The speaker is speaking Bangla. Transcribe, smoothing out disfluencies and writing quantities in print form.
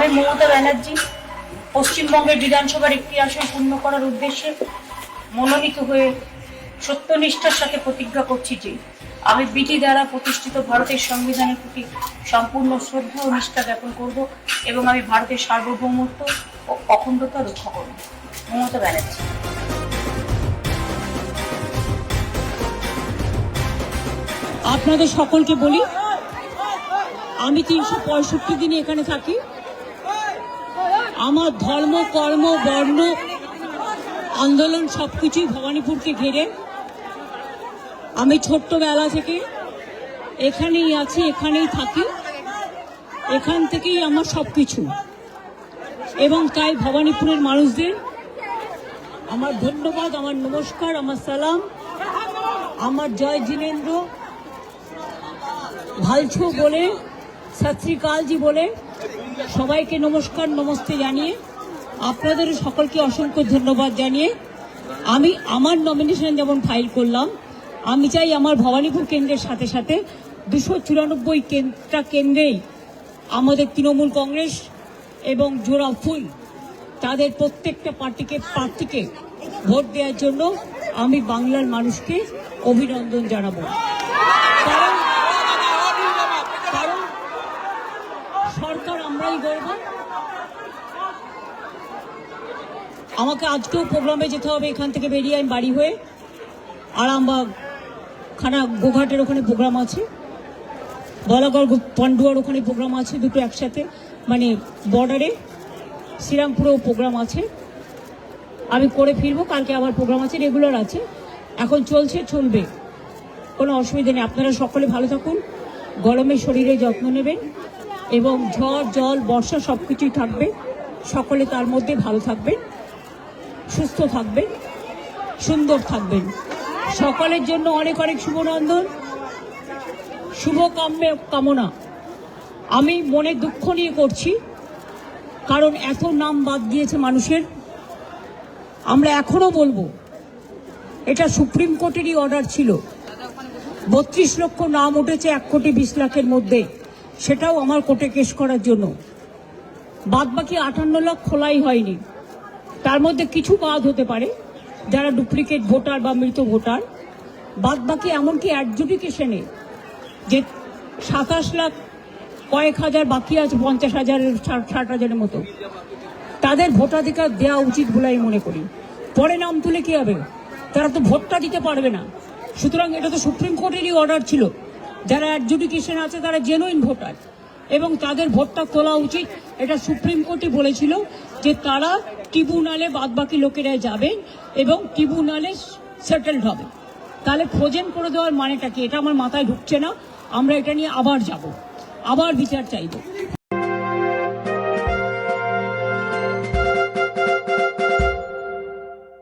আমি মমতা ব্যানার্জি পশ্চিমবঙ্গের বিধানসভার একটি আসন পূর্ণ করার উদ্দেশ্যে মনোনীত হয়ে সত্যনিষ্ঠার সাথে প্রতিজ্ঞা করছি যে আমি বিধি দ্বারা প্রতিষ্ঠিত ভারতের সংবিধানের প্রতি সম্পূর্ণ শ্রদ্ধা ও নিষ্ঠা জ্ঞাপন করব এবং আমি ভারতের সার্বভৌমত্ব ও অখণ্ডতা রক্ষা করব। মমতা ব্যানার্জি। আপনাদের সকলকে বলি, আমি 365 দিন এখানে থাকি। আমার ধর্ম, কর্ম, বর্ণ, আন্দোলন সবকিছুই ভবানীপুরকে ঘিরে। আমি ছোট্টবেলা থেকে এখানেই আছি, এখানেই থাকি, এখান থেকেই আমার সবকিছু। এবং তাই ভবানীপুরের মানুষদের আমার ধন্যবাদ, আমার নমস্কার, আমার সালাম, আমার জয় জিনেন্দ্র ভালছো বলে, সত শ্রী আকালজি বলে সবাইকে নমস্কার নমস্তে জানিয়ে আপনাদের সকলকে অসংখ্য ধন্যবাদ জানিয়ে আমি আমার নমিনেশন যেমন ফাইল করলাম, আমি চাই আমার ভবানীপুর কেন্দ্রের সাথে সাথে 294টা কেন্দ্রেই আমাদের তৃণমূল কংগ্রেস এবং জোড়া ফুল তাদের প্রত্যেকটা প্রার্থীকে ভোট দেওয়ার জন্য আমি বাংলার মানুষকে অভিনন্দন জানাবো। কারণ সরকার আমরাই গড়ব। আমাকে আজকেও প্রোগ্রামে যেতে হবে, এখান থেকে বেরিয়ে আমি বাড়ি হয়ে আরামবাগ গোঘাটের ওখানে প্রোগ্রাম আছে, বলাগড় পান্ডুয়ার ওখানে প্রোগ্রাম আছে, দুটো একসাথে, মানে বর্ডারে শ্রীরামপুরেও প্রোগ্রাম আছে। আমি করে ফিরবো, কালকে আবার প্রোগ্রাম আছে, রেগুলার আছে, এখন চলবে, কোনো অসুবিধা নেই। আপনারা সকলে ভালো থাকুন, গরমে শরীরে যত্ন নেবেন এবং ঝড় জল বর্ষা সব কিছুই থাকবে, সকলে তার মধ্যে ভালো থাকবেন, সুস্থ থাকবেন, সুন্দর থাকবেন। সকলের জন্য অনেক অনেক শুভনন্দন, শুভ কামনা। আমি মনে দুঃখ নিয়ে করছি, কারণ এত নাম বাদ দিয়েছে মানুষের। আমরা এখনো বলবো, এটা সুপ্রিম কোর্টেরই অর্ডার ছিল। 32 লক্ষ নাম উঠেছে 1,20,00,000-এর মধ্যে, সেটাও আমার কোর্টে কেস করার জন্য। বাদ বাকি 58 লাখ খোলাই হয়নি, তার মধ্যে কিছু বাদ হতে পারে যারা ডুপ্লিকেট ভোটার বা মৃত ভোটার। বাদ বাকি এমনকি অ্যাডজুডিকেশনে যে 27 লাখ কয়েক হাজার বাকি আছে, 50,000 60,000-এর মতো, তাদের ভোটাধিকার দেওয়া উচিত বলে আমি মনে করি। পরে নাম তুলে কি হবে? তারা তো ভোটটা দিতে পারবে না। সুতরাং এটা তো সুপ্রিম কোর্টেরই অর্ডার ছিল, যারা অ্যাডজুডিকেশন আছে তারা জেনুইন ভোটার এবং তাদের ভোটটা তোলা উচিত। এটা সুপ্রিম কোর্টই বলেছিল যে তারা ট্রিব্যুনালে বাদ বাকি লোকেরা যাবেন এবং ট্রিব্যুনালে সেটেলড হবে। তাহলে ফ্রোজেন করে দেওয়ার মানেটা কি? এটা আমার মাথায় ঢুকছে না। আমরা এটা নিয়ে আবার যাব, আবার বিচার চাইব।